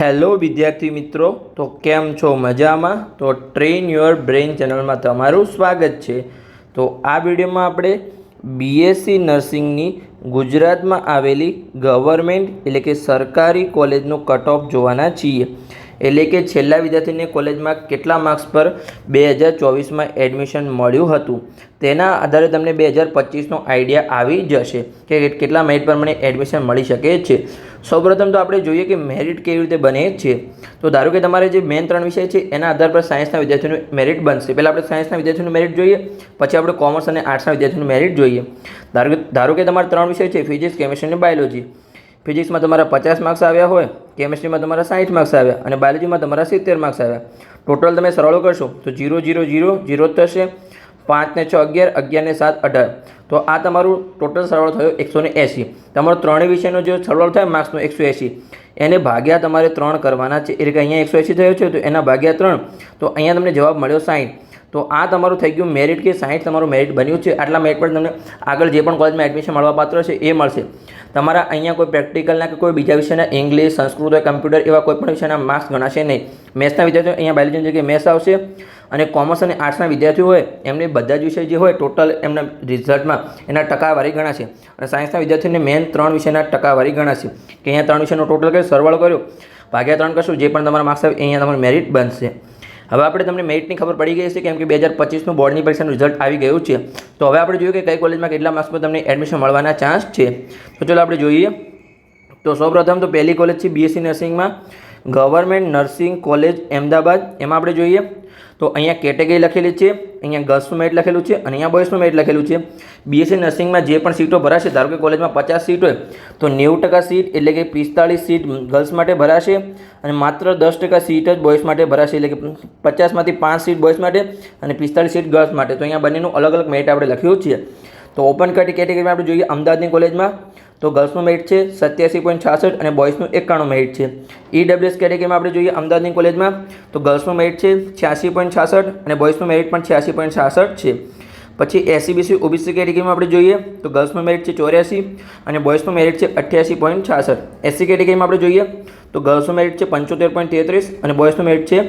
Hello વિદ્યાર્થી મિત્રો, તો કેમ છો? મજામાં? તો ટ્રેન યોર બ્રેઇન ચેનલમાં તમારું સ્વાગત છે. તો આ વિડીયોમાં આપણે બીએસસી નર્સિંગની ગુજરાતમાં આવેલી ગવર્મેન્ટ એટલે કે સરકારી કોલેજનું કટ ઓફ જોવાના છીએ. એટલે કે છેલ્લા વિદ્યાર્થીને કોલેજમાં કેટલા માર્ક્સ પર 2024માં એડમિશન મળ્યું હતું તેના આધારે તમને 2025નો આઈડિયા આવી જશે કે કેટલા મેરિટ પર મને એડમિશન મળી શકે છે. સૌપ્રથમ તો આપણે જોઈએ કે મેરિટ કેવી રીતે બને છે. તો ધારો કે તમારે જે મેન 3 વિષય છે એના આધાર પર સાયન્સના વિદ્યાર્થીઓનું મેરિટ બનશે. પહેલાં આપણે સાયન્સના વિદ્યાર્થીઓનું મેરિટ જોઈએ, પછી આપણે કોમર્સ અને આર્ટ્સના વિદ્યાર્થીઓનું મેરિટ જોઈએ. ધારો કે તમારા 3 વિષય છે, ફિઝિક્સ, કેમિસ્ટ્રી અને બાયોલોજી. ફિઝિક્સમાં તમારા 50 માર્ક્સ આવ્યા હોય, કેમિસ્ટ્રીમાં તમારા 60 માર્ક્સ આવ્યા અને બાયોલોજીમાં તમારા 70 માર્ક્સ આવ્યા. ટોટલ તમે સરળો કરશો તો 0 0 0 0 થશે. 5 ને 6 11, 11 ને 7 18. તો આ તમારું ટોટલ સરવાળો થયો 180. તમારો 3 વિષયનો જે સરવાળો થાય માર્ક્સનો 180, એને ભાગ્યા તમારે 3 કરવાના છે. એટલે કે અહીંયા 180 થયો છે તો એના ભાગ્યા 3, તો અહીંયા તમને જવાબ મળ્યો 60. તો આ તમારું થઈ ગયું મેરિટ, કે 60 તમારું મેરિટ બન્યું છે. આટલા મેરિટ પર તમને આગળ જે પણ કોલેજમાં એડમિશન મળવા પાત્ર છે એ મળશે. તમારા અહીંયા કોઈ પ્રેક્ટિકલના કે કોઈ બીજા વિષયના ઇંગ્લિશ, સંસ્કૃત હોય, કમ્પ્યુટર એવા કોઈ પણ વિષયના માર્ક્સ ગણાશે નહીં. મેથ્સના વિદ્યાર્થીઓ અહીંયા બાયોલોજીની જગ્યાએ મેથ્સ આવશે અને કોમર્સ અને આર્ટ્સના વિદ્યાર્થીઓ હોય એમને બધા જ વિષય જે હોય ટોટલ એમના રિઝલ્ટમાં એના ટકાવારી ગણાશે. અને સાયન્સના વિદ્યાર્થીઓને મેન 3 વિષયના ટકાવારી ગણાશે. કે અહીંયા 3 વિષયનો ટોટલ કરી સરવાળો કર્યો, ભાગ્યા 3 કરશું, જે પણ તમારા માર્ક્સ આવે અહીંયા તમારું મેરિટ બનશે. હવે આપણે તમને મેરિટની ખબર પડી ગઈ છે કેમ કે 2025નું બોર્ડની પરીક્ષાનું રિઝલ્ટ આવી ગયું છે. તો હવે આપણે જોઈએ કે કઈ કોલેજમાં કેટલા માર્ક્સ પર તમને એડમિશન મળવાના ચાન્સ છે. તો ચાલો આપણે જોઈએ. તો સૌપ્રથમ તો પહેલી કોલેજ છે બીએસસી નર્સિંગમાં ગવર્મેન્ટ નર્સિંગ કોલેજ અમદાવાદ. એમાં આપણે જોઈએ તો અહીંયા કેટેગરી લખેલી છે, અહીંયા ગર્લ્સનું મેરિટ લખેલું છે અને અહીંયા બોયઝનું મેરિટ લખેલું છે. બીએસસી નર્સિંગમાં જે પણ સીટો ભરાશે, ધારો કે કોલેજમાં 50 સીટ હોય તો 90% સીટ એટલે કે 45 સીટ ગર્લ્સ માટે ભરાશે અને માત્ર 10% સીટ જ બોયઝ માટે ભરાશે. એટલે કે 50માંથી 5 સીટ બોયઝ માટે અને 45 સીટ ગર્લ્સ માટે. તો અહીંયા બંનેનું અલગ અલગ મેરિટ આપણે લખ્યું છે. તો ઓપન કેટેગરીમાં આપણે જોઈએ અમદાવાદની કોલેજમાં તો ગર્લ્સનું મેરિટ છે 87.66 અને બોયઝનું 91 મેરિટ છે. ઈડબ્લ્યુએસ કેટેગરીમાં આપણે જોઈએ અમદાવાદની કોલેજમાં તો ગર્લ્સનું મેરિટ છે 86.66 અને બોયઝનું મેરિટ પણ 86.66 છે. પછી એસસીબીસી ઓબીસી કેટેગરીમાં આપણે જોઈએ તો ગર્લ્સનું મેરિટ છે 84 અને બોયઝનું મેરિટ છે 88.66. એસસી કેટેગરીમાં આપણે જોઈએ તો ગર્લ્સનું મેરિટ છે 75.33 અને બોયઝનું મેરિટ છે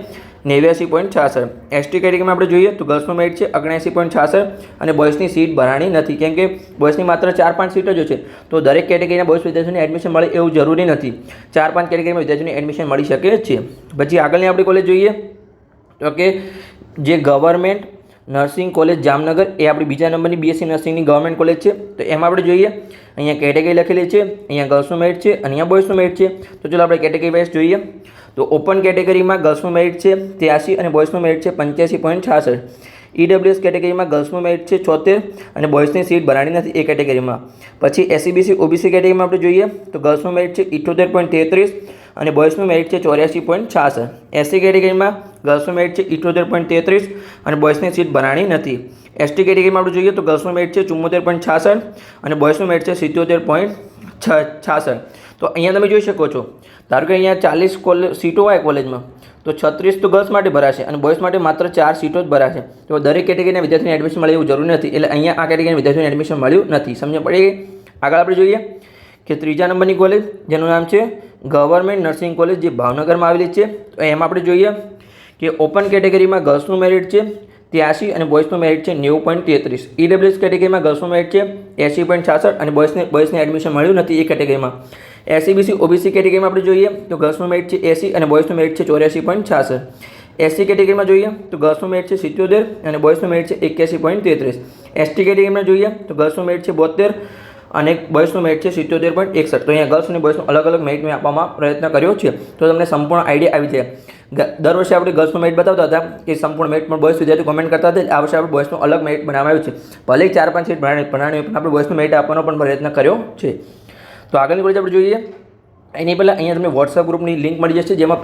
89.66. એસટી કેટેગરીમાં આપણે જોઈએ તો ગર્લ્સનું મેરિટ છે 79.66 અને બોયઝની સીટ ભરાણી નથી કેમ કે બોયઝની માત્ર 4-5 સીટ જ છે. તો દરેક કેટેગરીના બોયઝ વિદ્યાર્થીઓને એડમિશન મળે એવું જરૂરી નથી. 4-5 કેટેગરીમાં વિદ્યાર્થીઓને એડમિશન મળી શકે છે. પછી આગળની આપણી કોલેજ જોઈએ તો કે જે ગવર્મેન્ટ નર્સિંગ કોલેજ જામનગર, એ આપણી બીજા નંબરની બીએસસી નર્સિંગની ગવર્મેન્ટ કોલેજ છે. તો એમાં આપણે જોઈએ અહીંયા કેટેગરી લખેલી છે, અહીંયા ગર્લ્સનું મેરિટ છે અને અહીંયા બોયઝનું મેરિટ છે. તો ચાલો આપણે કેટેગરી વાઇઝ જોઈએ. તો ઓપન કેટેગરીમાં ગર્લ્સનું મેરિટ છે 83 અને બોયઝનું મેરિટ છે 85.66. ઈડબ્લ્યુએસ કેટેગરીમાં ગર્લ્સનું મેરિટ છે 76 અને બોયઝની સીટ ભરાણી નથી એ કેટેગરીમાં. પછી એસસીબીસી ઓબીસી કેટેગરીમાં આપણે જોઈએ તો ગર્લ્સનું મેરિટ છે 78.33 અને બોયઝનું મેરિટ છે 84.66. એસસી કેટેગરીમાં ગર્લ્સનું મેરિટ છે 78.33 અને બોયઝની સીટ ભરાણી નથી. એસટી કેટેગરીમાં આપણે જોઈએ તો ગર્લ્સનું મેરિટ છે 74.66 અને બોયઝનું મેરિટ છે 77.66. તો અહીંયા તમે જોઈ શકો છો, ધારો કે અહીંયા 40 સીટો હોય કોલેજમાં તો 36 તો ગર્લ્સ માટે ભરાશે અને બોયઝ માટે માત્ર 4 સીટો જ ભરાશે. તો દરેક કેટેગરીના વિદ્યાર્થીને એડમિશન મળે એવું જરૂરી નથી. એટલે અહીંયા આ કેટેગરીના વિદ્યાર્થીઓને એડમિશન મળ્યું નથી. સમજ પડી ગઈ? આગળ આપણે જોઈએ કે ત્રીજા નંબરની કોલેજ જેનું નામ છે ગવર્મેન્ટ નર્સિંગ કોલેજ, જે ભાવનગરમાં આવેલી છે. તો એમાં આપણે જોઈએ કે ઓપન કેટેગરીમાં ગર્લ્સનું મેરિટ છે 83 અને બોયઝનું મેરિટ છે 90.33. ઈડબ્લ્યુએસ કેટેગરીમાં ગર્લ્સનું મેરિટ છે 80.66 અને બોયઝને એડમિશન મળ્યું નથી એ કેટેગરીમાં. એસસીબીસી ઓબીસી કેટેગરીમાં આપણે જોઈએ તો ગર્લ્સનું મેરિટ છે 80 અને બોયઝનું મેરિટ છે 84.66. એસસી કેટેગરીમાં જોઈએ તો ગર્લ્સનું મેરિટ છે 77 અને બોયઝનું મેરિટ છે 81.33. એસટી કેટેગરીમાં જોઈએ તો ગર્લ્સનું મેરિટ છે 72 અને બોયઝનું મેરિટ છે 77.61. તો અહીંયા ગર્લ્સ અને બોયઝનું અલગ અલગ મેરિટ મેં આપવામાં પ્રયત્ન કર્યો છે. તો તમને સંપૂર્ણ આઈડિયા આવી જાય. દર વર્ષે આપણે ગર્લ્સનું મેરિટ બતાવતા હતા કે સંપૂર્ણ મેરિટ પણ બોયઝ વિદ્યાર્થી કોમેન્ટ કરતા હતા. આ વર્ષે આપણે બોયઝનું અલગ મેરિટ બનાવવામાં આવ્યું છે. ભલે 4-5 સીટ ભરાણી પણ આપણે બોયઝનું મેરિટ આપવાનો પણ પ્રયત્ન કર્યો છે. તો આગળની કોલેજ આપણે જોઈએ એની પહેલાં અહીંયા તમને વોટ્સઅપ ગ્રુપની લિંક મળી જશે જેમાં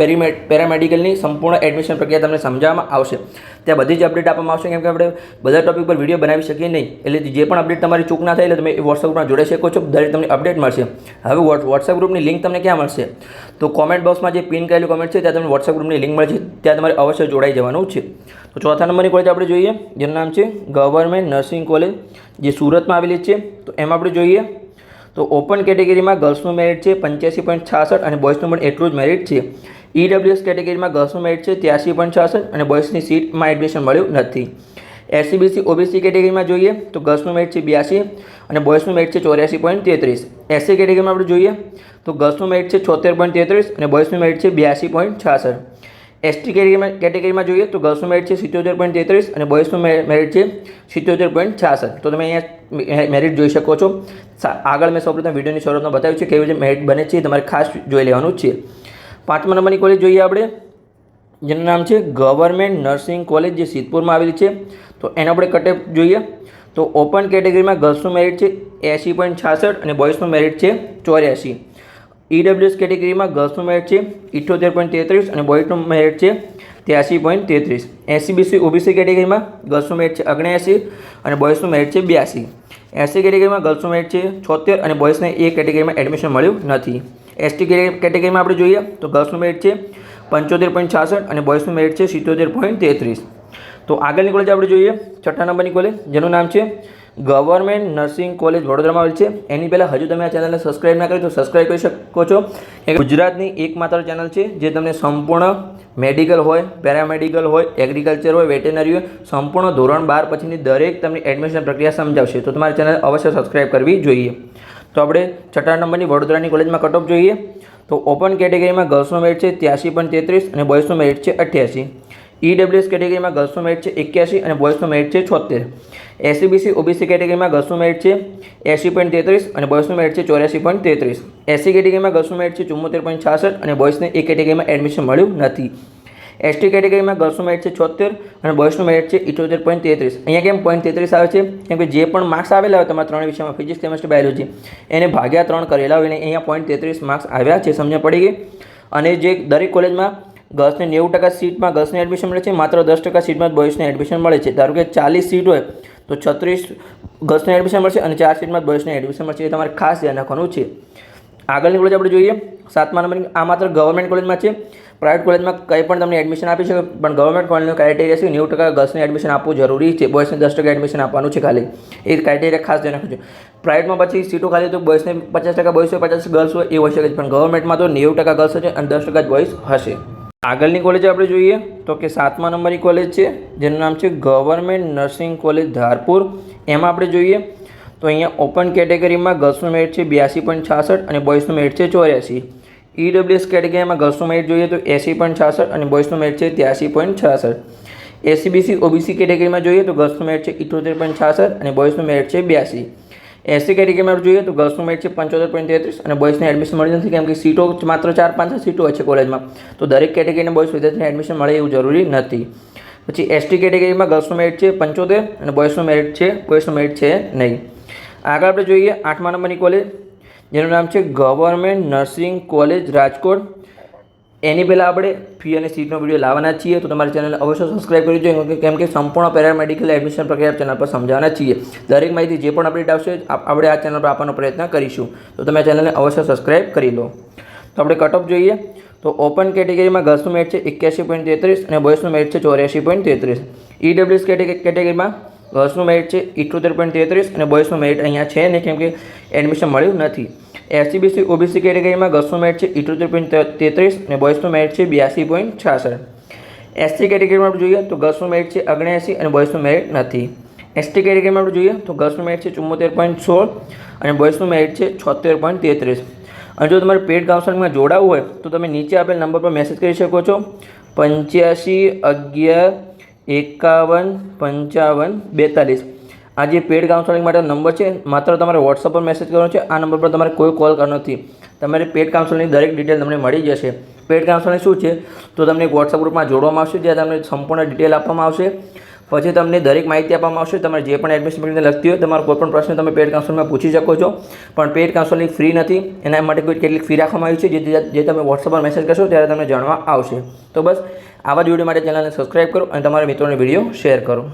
પેરામેડિકલની સંપૂર્ણ એડમિશન પ્રક્રિયા તમને સમજાવવામાં આવશે. ત્યાં બધી જ અપડેટ આપવામાં આવશે કેમ કે આપણે બધા ટોપિક પર વિડીયો બનાવી શકીએ નહીં. એટલે જે પણ અપડેટ તમારી ચૂક ના થાય એટલે તમે એ વોટ્સઅપ ગ્રુપમાં જોડાઈ શકો છો. દરેક તમને અપડેટ મળશે. હવે વોટ્સઅપ ગ્રુપની લિંક તમને ક્યાં મળશે? તો કોમેન્ટ બોક્સમાં જે પિન કરેલું કોમેન્ટ છે ત્યાં તમને વોટ્સઅપ ગ્રુપની લિંક મળશે. ત્યાં તમારે અવશ્ય જોડાઈ જવાનું છે. તો ચોથા નંબરની કોલેજ આપણે જોઈએ જેનું નામ છે ગવર્મેન્ટ નર્સિંગ કોલેજ, જે સુરતમાં આવેલી છે. તો એમાં આપણે જોઈએ તો ઓપન કેટેગરીમાં ગર્લ્સનું મેરિટ છે 85.66 અને બોયઝનું પણ એટલું જ મેરિટ છે. ઈડબ્લ્યુએસ કેટેગરીમાં ગર્લ્સનું મેરિટ છે 83.66 અને બોયઝની સીટમાં એડમિશન મળ્યું નથી. એસસીબીસી ઓબીસી કેટેગરીમાં જોઈએ તો ગર્લ્સનું મેરિટ છે 82 અને બોયઝનું મેરિટ છે 84.33. એસસી કેટેગરીમાં આપણે જોઈએ તો ગર્લ્સનું મેરિટ છે 76.33 અને બોયઝનું મેરિટ છે 82.66. એસટી કેટેગરીમાં જોઈએ તો ગર્લ્સનું મેરિટ છે 77.33 અને બોયઝનું મેરિટ છે 77.66. તો તમે અહીંયા મેરિટ જોઈ શકો છો. આગળ મેં સૌપ્રથમ વિડીયોની શરૂઆતમાં બતાવ્યું છે કેવી રીતે મેરિટ બને છે, તમારે ખાસ જોઈ લેવાનું છે. 5મા નંબરની કોલેજ જોઈએ આપણે, જેનું નામ છે ગવર્મેન્ટ નર્સિંગ કોલેજ, જે સિદ્ધપુરમાં આવેલી છે. તો એના આપણે કટઅપ જોઈએ તો ઓપન કેટેગરીમાં ગર્લ્સનું મેરિટ છે 80.66 અને બોયઝનું મેરિટ છે 84. ઈડબ્લ્યુએસ કેટેગરીમાં ગર્લ્સનું મેરિટ છે 78.33 અને બોયઝનું મેરિટ છે 83.33. એસસીબીસી ઓબીસી કેટેગરીમાં ગર્લ્સનું મેરિટ છે 79 અને બોયઝનું મેરિટ છે 82. એસસી કેટેગરીમાં ગર્લ્સનું મેરિટ છે 76 અને બોયઝને એ કેટેગરીમાં એડમિશન મળ્યું નથી. એસટી કેટેગરીમાં આપણે જોઈએ તો ગર્લ્સનું મેરિટ છે 75.66 અને બોયઝનું મેરિટ છે 77.33. તો આગળની કોલેજ આપણે જોઈએ 6ઠા નંબરની કોલેજ, જેનું નામ છે ગવર્મેન્ટ નર્સિંગ કોલેજ, વડોદરામાં આવેલ છે. એની પહેલાં હજુ તમે આ ચેનલને સબસ્ક્રાઈબ ના કરી તો સબસ્ક્રાઈબ કરી શકો છો. એ ગુજરાતની એકમાત્ર ચેનલ છે જે તમને સંપૂર્ણ મેડિકલ હોય, પેરામેડિકલ હોય, એગ્રીકલ્ચર હોય, વેટેનરી હોય, સંપૂર્ણ ધોરણ 12 પછીની દરેક તમને એડમિશન પ્રક્રિયા સમજાવશે. તો તમારી ચેનલ અવશ્ય સબસ્ક્રાઈબ કરવી જોઈએ. તો આપણે 6ઠા નંબરની વડોદરાની કોલેજમાં કટઓફ જોઈએ તો ઓપન કેટેગરીમાં ગર્લ્સનું મેરિટ છે 83.33 અને બોયઝનું મેરિટ છે 88. ઈડબ્લ્યુએસ કેટેગરીમાં ગર્લ્સનું મેરિટ છે 81 અને બોયઝનું મેરિટ છે 76. એસસીબીસી ઓબીસી કેટેગરીમાં ગર્લ્સનું મેરિટ છે 80.33 અને બોયઝનું મેરિટ છે 84.33. એસસી કેટેગરીમાં ગર્લ્સનું મેરિટ છે 74.66 અને બોયઝને એ કેટેગરીમાં એડમિશન મળ્યું નથી. એસટી કેટેગરીમાં ગર્લ્સનું મેરિટ છે 76 અને બોયઝનું મેરિટ છે 78.33. અહીંયા કેમ 0.33 આવે છે? કેમ કે જે પણ માર્ક્સ આવેલા હોય તમારા 3 વિષયમાં ફિઝિક્સ, કેમેસ્ટ્રી, બાયોલોજી, એને ભાગ્યા 3 કરેલા હોય અને અહીંયા 0.33 માર્ક્સ આવ્યા છે. સમજ પડી ગઈ? અને જે દરેક કોલેજમાં ગર્લ્સને 90% સીટમાં ગર્લ્સને એડમિશન મળે છે, માત્ર 10% સીટમાં બોયઝને એડમિશન મળે છે. ધારો કે 40 સીટ હોય તો 36 ગર્લ્સને એડમિશન મળશે અને 4 સીટમાં બોયઝને એડમિશન મળશે. એ તમારે ખાસ ધ્યાન રાખવાનું છે. આગળની કોલેજ આપણે જોઈએ 7મા નંબરની. આ માત્ર ગવર્મેન્ટ કોલેજમાં છે. પ્રાઇવેટ કોલેજમાં કંઈ પણ તમને એડમિશન આપી શકે, પણ ગવર્મેન્ટ કોલેજનો ક્રાઇટેરિયા છે 90% ગર્લ્સને એડમિશન આપવું જરૂરી છે. બોયઝને 10% એડમિશન આપવાનું છે ખાલી. એ ક્રાઇટેરિયા ખાસ ધ્યાન રાખજો. પ્રાઇવેટમાં પછી સીટો ખાલી તો બોયઝને 50% બોયઝ હોય, 50% ગર્લ્સ હોય એ હોઈ શકે છે, પણ ગવર્મેન્ટમાં તો 90% ગર્લ્સ હશે અને 10% જ બોયઝ હશે. આગળની કોલેજ આપણે જોઈએ તો કે 7મા નંબરની કોલેજ છે, જેનું નામ છે ગવર્મેન્ટ નર્સિંગ કોલેજ ધારપુર. એમાં આપણે જોઈએ તો અહીંયા ઓપન કેટેગરીમાં ગર્લ્સનું મેરિટ છે 82.66 અને બોયઝનું મેરિટ છે 84. ઈડબ્લ્યુએસ કેટેગરીમાં ગર્લ્સનું મેરિટ જોઈએ તો 80.66 અને બોયઝનું મેરિટ છે 83.66. એસસીબીસી ઓબીસી કેટેગરીમાં જોઈએ તો ગર્લ્સનું મેરિટ છે 78.66 અને બોયઝનું મેરિટ છે 82. એસસી કેટેગરીમાં જોઈએ તો ગર્લ્સનું મેરિટ છે 75.33 અને બોયઝને એડમિશન મળી નથી, કેમ કે સીટો માત્ર 4-5 સીટો હોય છે કોલેજમાં. તો દરેક કેટેગરીના બોયઝ વિદ્યાર્થીને એડમિશન મળે એવું જરૂરી નથી. પછી એસટી કેટેગરીમાં ગર્લ્સનું મેરિટ છે 75 અને બોયઝનું મેરિટ છે નહીં. આગળ આપણે જોઈએ 8મા નંબરની કોલેજ, જેનું નામ છે ગવર્મેન્ટ નર્સિંગ કોલેજ રાજકોટ. એની પહેલાં આપણે ફી અને સીટનો વિડીયો લાવવાના છીએ, તો તમારી ચેનલને અવશ્ય સબસ્ક્રાઈબ કરી જોઈએ, કેમ કે સંપૂર્ણ પેરામેડિકલ એડમિશન પ્રક્રિયા ચેનલ પર સમજાવવાના છીએ. દરેક માહિતી જે પણ અપડેટ આવશે આપણે આ ચેનલ પર આપવાનો પ્રયત્ન કરીશું. તો તમે ચેનલને અવશ્ય સબસ્ક્રાઈબ કરી લો. તો આપણે કટઓફ જોઈએ તો ઓપન કેટેગરીમાં ગર્લ્સનું મેરિટ છે 81.33 અને બોયઝનું મેરિટ છે 84.33. ઈડબ્લ્યુએસ કેટેગરીમાં ગર્લ્સનું મેરિટ છે 78.33 અને બોયઝનું મેરિટ અહીંયા છે નહીં, કેમ કે એડમિશન મળ્યું નથી. એસસીબીસી ઓબીસી કેટેગરીમાં ગર્લ્સનું મેરિટ છે 78.33 અને બોયઝનું મેરિટ છે 82.66. એસટી કેટેગરીમાં આપણે જોઈએ તો ગર્લ્સનું મેરિટ છે 79 અને બોયઝનું મેરિટ નથી. એસટી કેટેગરીમાં આપણે જોઈએ તો ગર્લ્સનું મેરિટ છે 74.16 અને બોયઝનું મેરિટ છે 76.33. અને જો તમારે પેડ કાઉન્સેલિંગમાં જોડાવવું હોય તો તમે નીચે આપેલ નંબર પર મેસેજ કરી શકો છો 85 11 51 55 42. આ જે પેડ કાઉન્સેલિંગ માટે નંબર છે, માત્ર તમારે વોટ્સઅપ પર મેસેજ કરવાનો છે. આ નંબર પર તમારે કોઈ કોલ કરવાનો નથી. તમારે પેડ કાઉન્સેલિંગની દરેક ડિટેલ તમને મળી જશે. પેડ કાઉન્સેલિંગ શું છે તો તમને એક વોટ્સઅપ ગ્રુપમાં જોડવામાં આવશે, જ્યાં તમને સંપૂર્ણ ડિટેલ આપવામાં આવશે. પછી તમને દરેક માહિતી આપવામાં આવશે. તમારે જે પણ એડમિશન પ્રક્રિયાને લગતી હોય, તમારો કોઈ પણ પ્રશ્ન તમે પેડ કાઉન્સેલિંગમાં પૂછી શકો છો. પણ પેડ કાઉન્સેલિંગ ફ્રી નથી, એના માટે કેટલીક ફી રાખવામાં આવી છે, જે તમે વોટ્સઅપ પર મેસેજ કરશો ત્યારે તમને જાણવા આવશે. તો બસ આવા જ વિડીયો માટે ચેનલને સબસ્ક્રાઈબ કરો અને તમારા મિત્રોને વિડીયો શેર કરો.